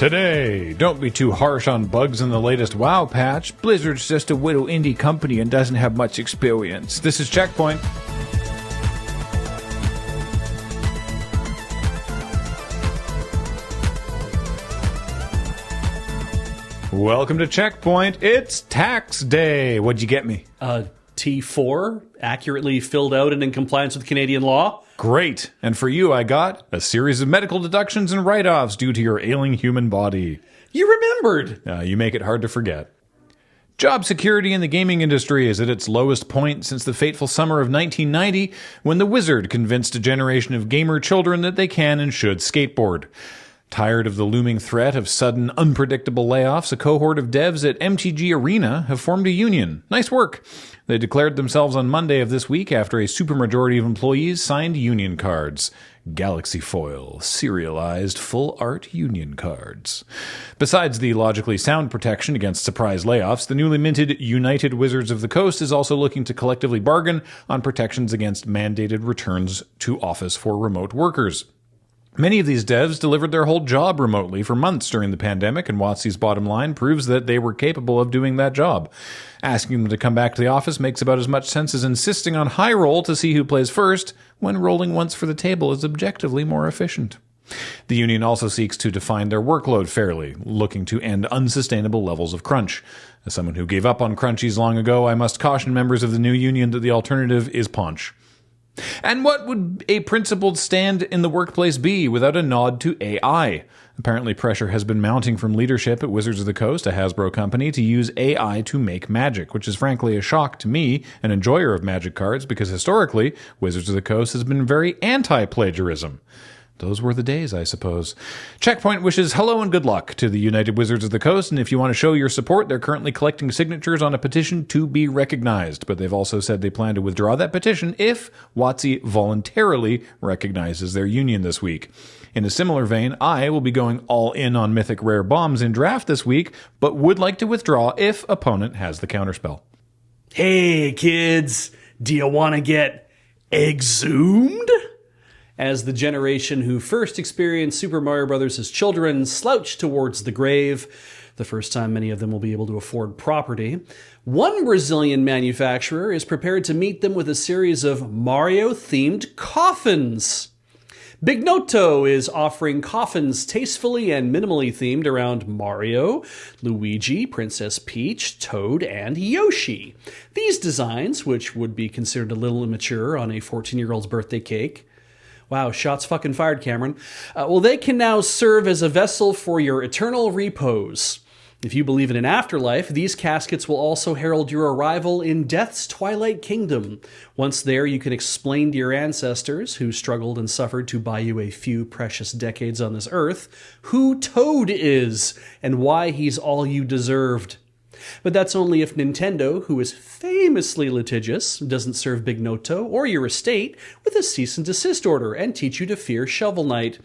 Today, don't be too harsh on bugs in the latest WoW patch. Blizzard's just a little indie company and doesn't have much experience. This is CheckPoint. Welcome to CheckPoint. It's tax day. What'd you get me? T4, accurately filled out and in compliance with Canadian law. Great. And for you, I got a series of medical deductions and write-offs due to your ailing human body. You remembered. You make it hard to forget. Job security in the gaming industry is at its lowest point since the fateful summer of 1990, when the Wizard convinced a generation of gamer children that they can and should skateboard. Tired of the looming threat of sudden, unpredictable layoffs, a cohort of devs at MTG Arena have formed a union. Nice work. They declared themselves on Monday of this week after a supermajority of employees signed union cards. Galaxy foil, serialized, full-art union cards. Besides the logically sound protection against surprise layoffs, the newly minted United Wizards of the Coast is also looking to collectively bargain on protections against mandated returns to office for remote workers. Many of these devs delivered their whole job remotely for months during the pandemic, and WotC's bottom line proves that they were capable of doing that job. Asking them to come back to the office makes about as much sense as insisting on high roll to see who plays first, when rolling once for the table is objectively more efficient. The union also seeks to define their workload fairly, looking to end unsustainable levels of crunch. As someone who gave up on crunchies long ago, I must caution members of the new union that the alternative is paunch. And what would a principled stand in the workplace be without a nod to AI? Apparently pressure has been mounting from leadership at Wizards of the Coast, a Hasbro company, to use AI to make Magic, which is frankly a shock to me, an enjoyer of Magic cards, because historically, Wizards of the Coast has been very anti-plagiarism. Those were the days, I suppose. CheckPoint wishes hello and good luck to the United Wizards of the Coast, and if you want to show your support, they're currently collecting signatures on a petition to be recognized. But they've also said they plan to withdraw that petition if WotC voluntarily recognizes their union this week. In a similar vein, I will be going all in on mythic rare bombs in draft this week, but would like to withdraw if opponent has the counterspell. Hey, kids, do you want to get exhumed? As the generation who first experienced Super Mario Bros. As children slouch towards the grave, the first time many of them will be able to afford property, one Brazilian manufacturer is prepared to meet them with a series of Mario-themed coffins. Big Noto is offering coffins tastefully and minimally themed around Mario, Luigi, Princess Peach, Toad, and Yoshi. These designs, which would be considered a little immature on a 14-year-old's birthday cake, wow, shots fucking fired, Cameron. They can now serve as a vessel for your eternal repose. If you believe in an afterlife, these caskets will also herald your arrival in Death's Twilight Kingdom. Once there, you can explain to your ancestors, who struggled and suffered to buy you a few precious decades on this earth, who Toad is and why he's all you deserved. But that's only if Nintendo, who is famously litigious, doesn't serve Big Noto or your estate with a cease and desist order and teach you to fear Shovel Knight.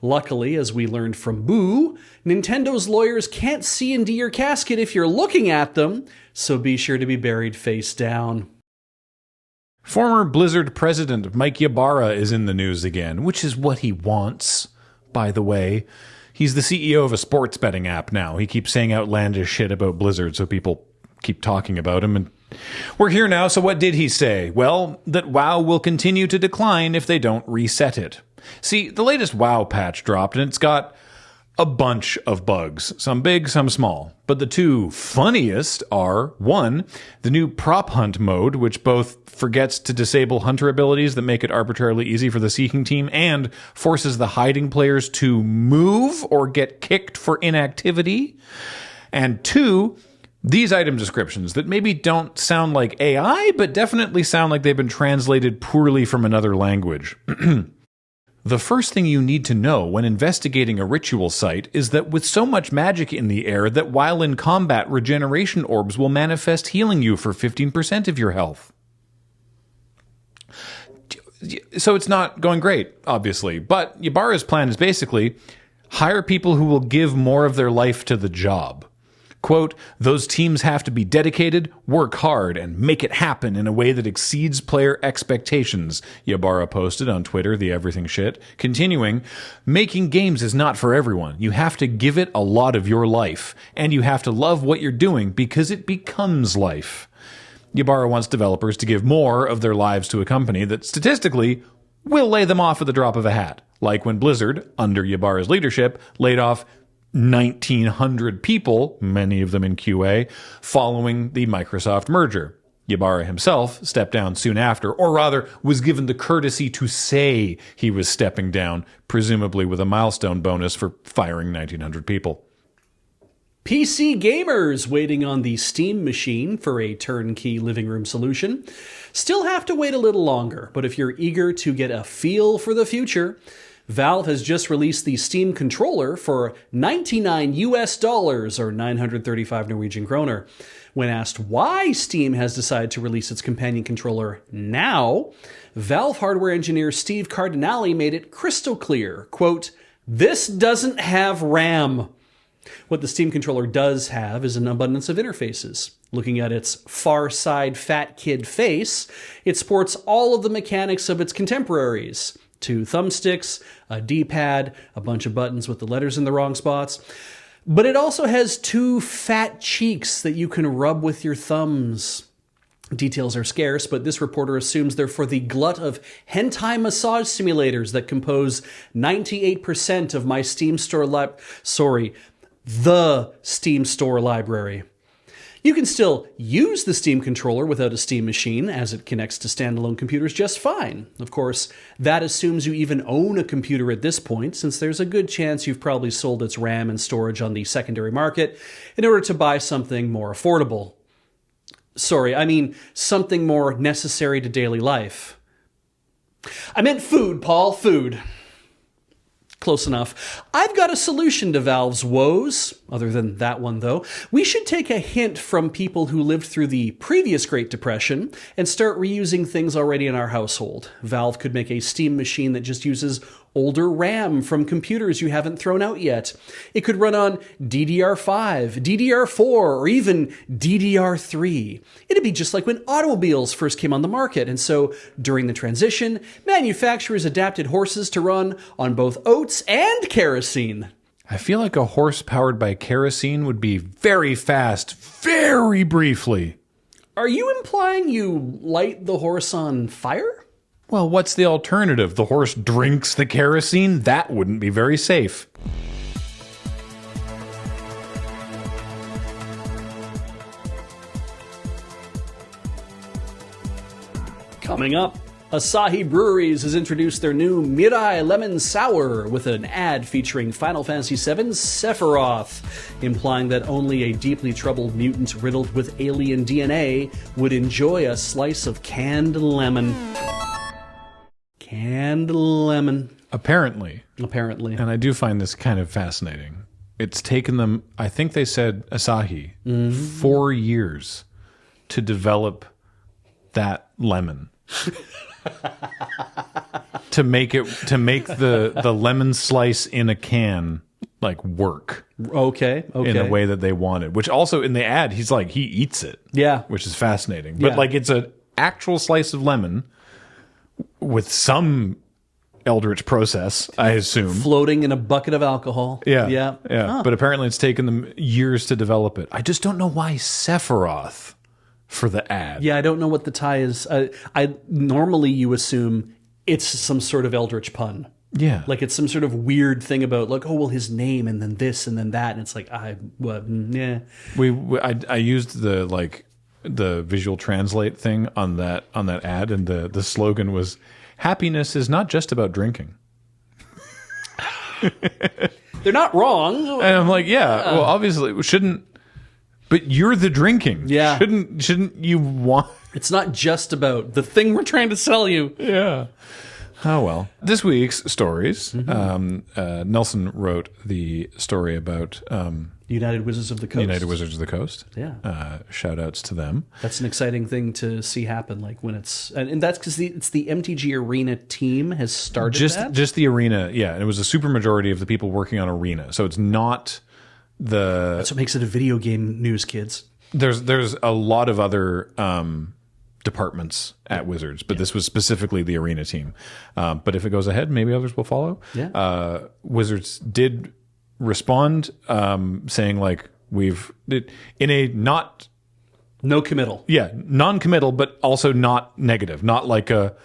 Luckily, as we learned from Boo, Nintendo's lawyers can't see into your casket if you're looking at them, so be sure to be buried face down. Former Blizzard president Mike Ybarra is in the news again, which is what he wants, by the way. He's the CEO of a sports betting app now. He keeps saying outlandish shit about Blizzard, so people keep talking about him. And we're here now, so what did he say? Well, that WoW will continue to decline if they don't reset it. See, the latest WoW patch dropped, and it's got a bunch of bugs. Some big, some small. But the two funniest are, one, the new prop hunt mode, which both forgets to disable hunter abilities that make it arbitrarily easy for the seeking team and forces the hiding players to move or get kicked for inactivity. And two, these item descriptions that maybe don't sound like AI, but definitely sound like they've been translated poorly from another language. The first thing you need to know when investigating a ritual site is that with so much magic in the air that while in combat, regeneration orbs will manifest healing you for 15% of your health. So it's not going great, obviously, but Ybarra's plan is basically hire people who will give more of their life to the job. Quote, those teams have to be dedicated, work hard, and make it happen in a way that exceeds player expectations, Ybarra posted on Twitter, the everything shit. Continuing, making games is not for everyone. You have to give it a lot of your life, and you have to love what you're doing because it becomes life. Ybarra wants developers to give more of their lives to a company that statistically will lay them off at the drop of a hat, like when Blizzard, under Ybarra's leadership, laid off 1,900 people, many of them in QA, following the Microsoft merger. Ybarra himself stepped down soon after, or rather was given the courtesy to say he was stepping down, presumably with a milestone bonus for firing 1,900 people. PC gamers waiting on the Steam machine for a turnkey living room solution still have to wait a little longer, but if you're eager to get a feel for the future, Valve has just released the Steam controller for $99 or 935 Norwegian kroner. When asked why Steam has decided to release its companion controller now, Valve hardware engineer Steve Cardinale made it crystal clear, quote, "This doesn't have RAM." What the Steam controller does have is an abundance of interfaces. Looking at its far side fat kid face, it sports all of the mechanics of its contemporaries. 2 thumbsticks, a D-pad, a bunch of buttons with the letters in the wrong spots. But it also has 2 fat cheeks that you can rub with your thumbs. Details are scarce, but this reporter assumes they're for the glut of hentai massage simulators that compose 98% of my Steam Store the Steam Store library. You can still use the Steam controller without a Steam machine, as it connects to standalone computers just fine. Of course, that assumes you even own a computer at this point, since there's a good chance you've probably sold its RAM and storage on the secondary market in order to buy something more affordable. Sorry, I mean something more necessary to daily life. I meant food, Paul, food. Close enough. I've got a solution to Valve's woes, other than that one though. We should take a hint from people who lived through the previous Great Depression and start reusing things already in our household. Valve could make a Steam machine that just uses older RAM from computers you haven't thrown out yet. It could run on DDR5, DDR4, or even DDR3. It'd be just like when automobiles first came on the market, and so during the transition, manufacturers adapted horses to run on both oats and kerosene. I feel like a horse powered by kerosene would be very fast, very briefly. Are you implying you light the horse on fire? Well, what's the alternative? The horse drinks the kerosene? That wouldn't be very safe. Coming up, Asahi Breweries has introduced their new Mirai Lemon Sour with an ad featuring Final Fantasy VII Sephiroth, implying that only a deeply troubled mutant riddled with alien DNA would enjoy a slice of canned lemon. Canned lemon. Apparently. And I do find this kind of fascinating. It's taken them, I think they said Asahi, 4 years to develop that lemon. to make the lemon slice in a can like work. Okay. In a way that they wanted. Which also in the ad he eats it. Yeah. Which is fascinating. But it's an actual slice of lemon with some eldritch process, I assume. Floating in a bucket of alcohol. Yeah. Huh. But apparently it's taken them years to develop it. I just don't know why Sephiroth for the ad. Yeah, I don't know what the tie is. I normally you assume it's some sort of eldritch pun. Yeah. Like it's some sort of weird thing about like, oh, well, his name and then this and then that. And it's like, I used the visual translate thing on that ad, and the slogan was, "Happiness is not just about drinking." They're not wrong. And I'm like, yeah, well, obviously shouldn't, but you're the drinking. Yeah. Shouldn't you want? It's not just about the thing we're trying to sell you. Yeah. Oh, well. This week's stories, Nelson wrote the story about United Wizards of the Coast. Yeah. Shout outs to them. That's an exciting thing to see happen. Like when and that's because it's the MTG Arena team has started just the Arena. Yeah. And it was a super majority of the people working on Arena. So it's not That's what makes it a video game news, kids. There's a lot of other departments at Wizards, but this was specifically the Arena team. But if it goes ahead, maybe others will follow. Yeah. Wizards did respond, saying like in a not no committal. Yeah, non-committal, but also not negative. Not like a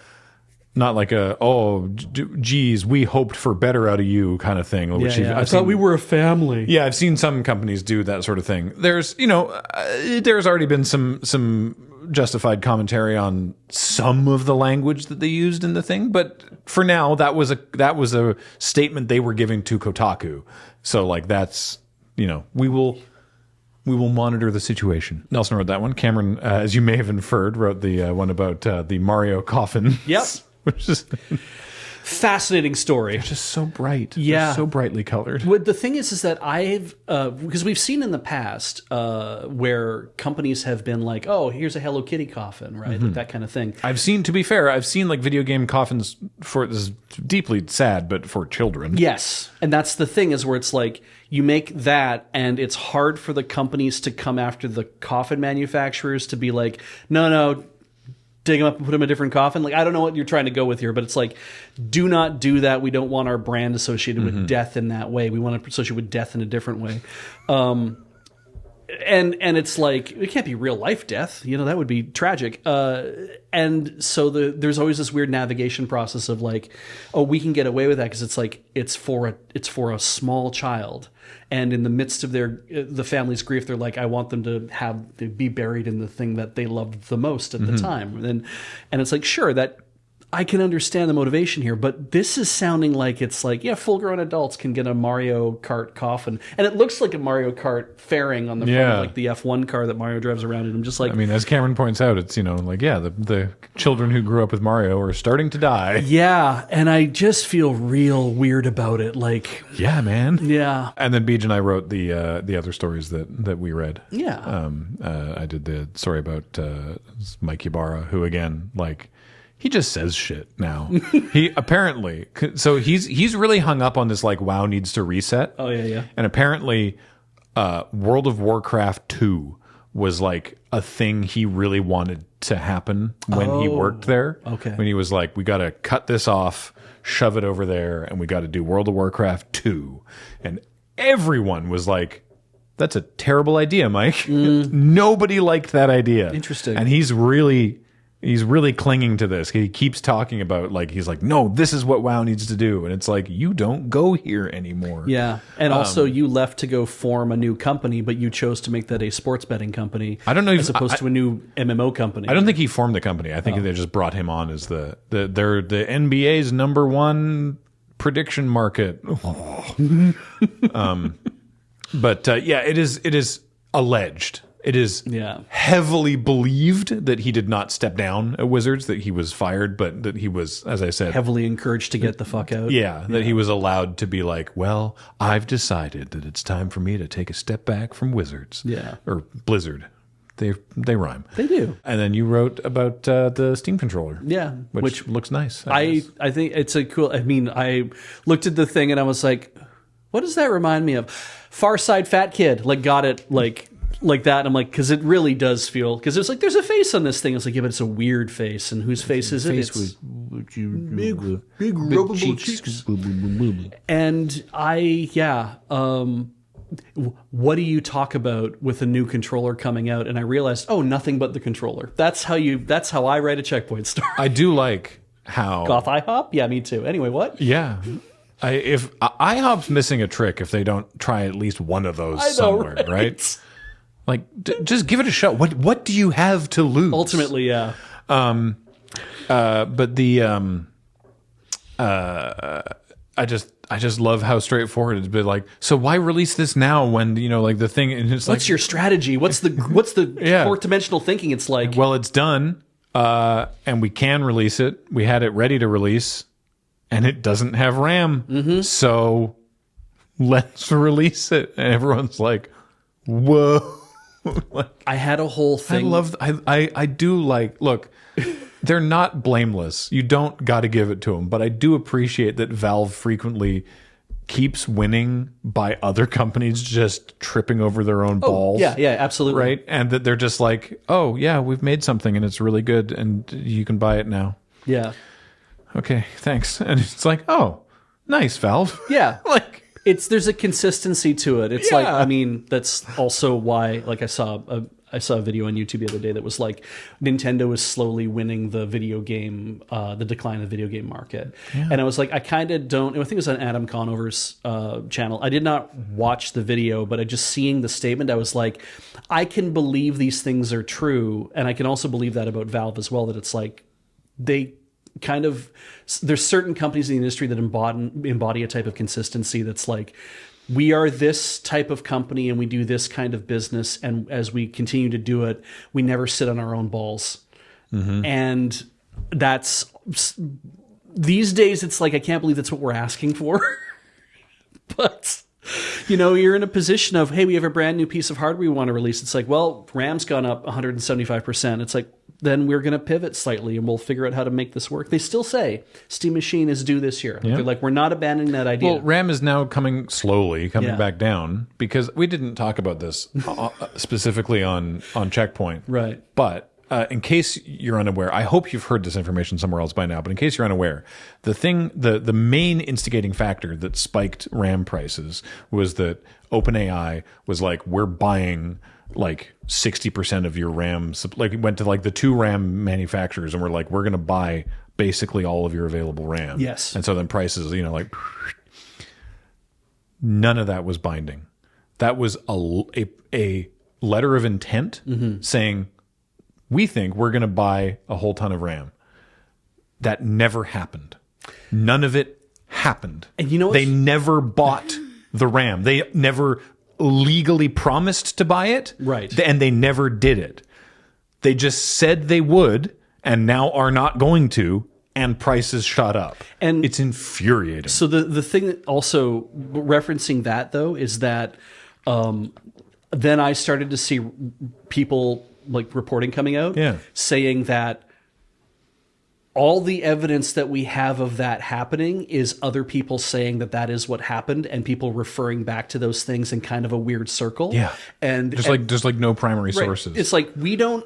oh geez, we hoped for better out of you kind of thing. I thought we were a family. Yeah, I've seen some companies do that sort of thing. There's there's already been some justified commentary on some of the language that they used in the thing, but for now that was a statement they were giving to Kotaku. So like that's we will monitor the situation. Nelson wrote that one. Cameron, as you may have inferred, wrote the one about the Mario coffin. Yep. Which is fascinating story. They're just so bright. Yeah. They're so brightly colored. What the thing is that I've because we've seen in the past where companies have been like, oh, here's a Hello Kitty coffin, right? Like that kind of thing. I've seen like video game coffins for this is deeply sad, but for children. Yes, and that's the thing is where it's like you make that, and it's hard for the companies to come after the coffin manufacturers to be like, no. Dig them up and put them in a different coffin. Like, I don't know what you're trying to go with here, but it's like, do not do that. We don't want our brand associated with death in that way. We want to associate with death in a different way. And it's like, it can't be real life death. That would be tragic. And so there's always this weird navigation process of like, oh, we can get away with that because it's like, it's for a small child. And in the midst of the family's grief, they're like, I want them to be buried in the thing that they loved the most at the time. And it's like, sure, that I can understand the motivation here, but this is sounding like it's like, yeah, full-grown adults can get a Mario Kart coffin. And it looks like a Mario Kart fairing on the front of like the F1 car that Mario drives around in. I'm just like... I mean, as Cameron points out, it's, the children who grew up with Mario are starting to die. Yeah, and I just feel real weird about it. Like... Yeah, man. Yeah. And then Beej and I wrote the other stories that we read. Yeah. I did the story about Mike Ybarra, who, again, like... He just says shit now. He apparently, so he's really hung up on this like WoW needs to reset. Oh yeah. And apparently, World of Warcraft 2 was like a thing he really wanted to happen when he worked there. Okay. When he was like, we got to cut this off, shove it over there, and we got to do World of Warcraft 2. And everyone was like, that's a terrible idea, Mike. Nobody liked that idea. Interesting. And he's really clinging to this. He keeps talking about like he's like, no, this is what WoW needs to do, and it's like you don't go here anymore. Yeah, and also you left to go form a new company, but you chose to make that a sports betting company. I don't know, as opposed to a new MMO company. I don't think he formed the company. I think they just brought him on as they're the NBA's #1 prediction market. But yeah, it is alleged. It is heavily believed that he did not step down at Wizards, that he was fired, but that he was, as I said... heavily encouraged to get the fuck out. Yeah, that he was allowed to be like, well, I've decided that it's time for me to take a step back from Wizards. Yeah. Or Blizzard. They rhyme. They do. And then you wrote about the Steam controller. Yeah. Which looks nice. I think it's a cool... I mean, I looked at the thing and I was like, what does that remind me of? Far Side Fat Kid. Like, got it, like that, and I'm like, because it really does feel, because it's like there's a face on this thing. It's like, yeah, but it's a weird face, and whose face is it? It's big rubbable cheeks. And what do you talk about with a new controller coming out? And I realized, oh, nothing but the controller. That's how I write a CheckPoint story. I do like how Goth IHOP. Yeah, me too. Anyway, what? Yeah. If IHOP's missing a trick if they don't try at least one of those somewhere, right? Like, just give it a shot. What do you have to lose? Ultimately, yeah. But the I just love how straightforward it's been. Like, so why release this now when like the thing? And it's what's your strategy? What's the fourth dimensional thinking? It's like, well, it's done, and we can release it. We had it ready to release, and it doesn't have RAM, so let's release it. And everyone's like, whoa. Like, I had a whole thing. I do like, look, they're not blameless. You don't got to give it to them, but I do appreciate that Valve frequently keeps winning by other companies just tripping over their own balls. Yeah, absolutely. Right? And that they're just like, oh, yeah, we've made something and it's really good and you can buy it now. Yeah. Okay, thanks. And it's like, oh, nice, Valve. Yeah. Like, there's a consistency to it. It's like, I mean, that's also why, like, I saw a video on YouTube the other day that was like Nintendo is slowly winning the the decline of the video game market. Yeah. And I was like, I kind of don't, I think it was on Adam Conover's channel. I did not watch the video, but I just seeing the statement, I was like, I can believe these things are true. And I can also believe that about Valve as well, that it's like, they kind of, there's certain companies in the industry that embody a type of consistency that's like, we are this type of company and we do this kind of business, and as we continue to do it, we never sit on our own balls. And that's, these days it's like, I can't believe that's what we're asking for. But you know, you're in a position of, hey, we have a brand new piece of hardware we want to release. It's like, well, RAM's gone up 175%. It's like, then we're going to pivot slightly and we'll figure out how to make this work. They still say Steam Machine is due this year. They're like, we're not abandoning that idea. Well, RAM is now coming back down, because we didn't talk about this specifically on CheckPoint. Right. But in case you're unaware, I hope you've heard this information somewhere else by now, but in case you're unaware, the main instigating factor that spiked RAM prices was that OpenAI was like, we're buying like 60% of your RAM, like went to like the 2 RAM manufacturers and we're like, we're going to buy basically all of your available RAM. Yes. And so then prices, you know, like none of that was binding. That was a letter of intent saying, we think we're going to buy a whole ton of RAM. That never happened. None of it happened. And you know what? They never bought the RAM. They never legally promised to buy it. Right. And they never did it. They just said they would and now are not going to, and prices shot up. And it's infuriating. So the thing that also referencing that though is that then I started to see people like reporting coming out saying that all the evidence that we have of that happening is other people saying that that is what happened, and people referring back to those things in kind of a weird circle. Yeah. And there's like no primary sources. It's like we don't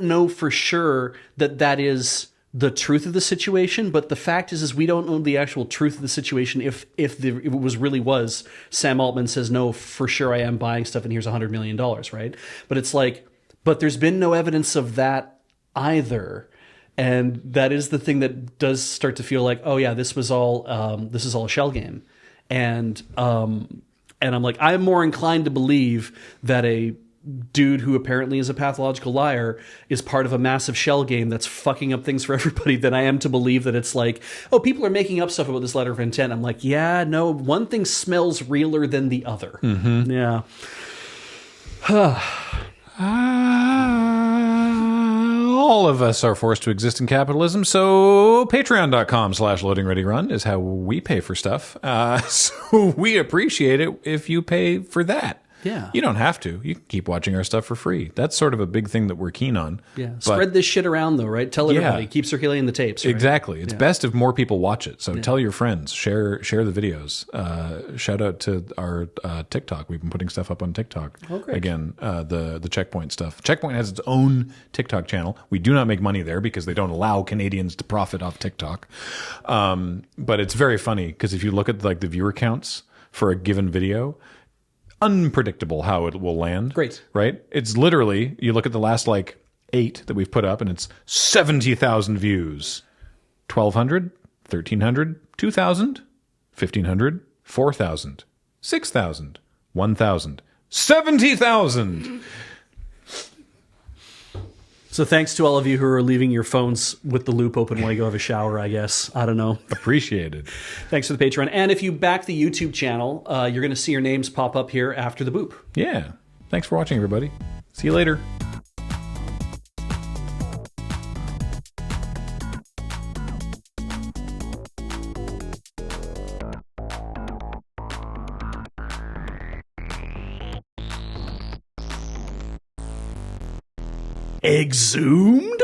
know for sure that that is the truth of the situation, but the fact is we don't know the actual truth of the situation. If it was Sam Altman says, no, for sure I am buying stuff and here's $100 million, right? But it's like, but there's been no evidence of that either. And that is the thing that does start to feel like, oh yeah, this is all a shell game. And I'm like, I'm more inclined to believe that a dude who apparently is a pathological liar is part of a massive shell game that's fucking up things for everybody than I am to believe that it's like, oh, people are making up stuff about this letter of intent. I'm like, yeah, no, one thing smells realer than the other. Yeah. All of us are forced to exist in capitalism, so patreon.com/loadingreadyrun is how we pay for stuff. So we appreciate it if you pay for that. Yeah. You don't have to. You can keep watching our stuff for free. That's sort of a big thing that we're keen on. Yeah. Spread this shit around, though, right? Tell everybody. Yeah. Keep circulating the tapes. Right? Exactly. It's best if more people watch it. So tell your friends. Share the videos. Shout out to our TikTok. We've been putting stuff up on TikTok. Oh, great. Again, the CheckPoint stuff. CheckPoint has its own TikTok channel. We do not make money there because they don't allow Canadians to profit off TikTok. But it's very funny because if you look at like the viewer counts for a given video, unpredictable how it will land. Great. Right? It's literally, you look at the last like 8 that we've put up and it's 70,000 views. 1,200, 1,300, 2,000, 1,500, 4,000, 6,000, 1,000, 70,000. So thanks to all of you who are leaving your phones with the loop open while you go have a shower, I guess. I don't know. Appreciated. Thanks for the Patreon. And if you back the YouTube channel, you're going to see your names pop up here after the boop. Yeah. Thanks for watching, everybody. See you later. Exhumed?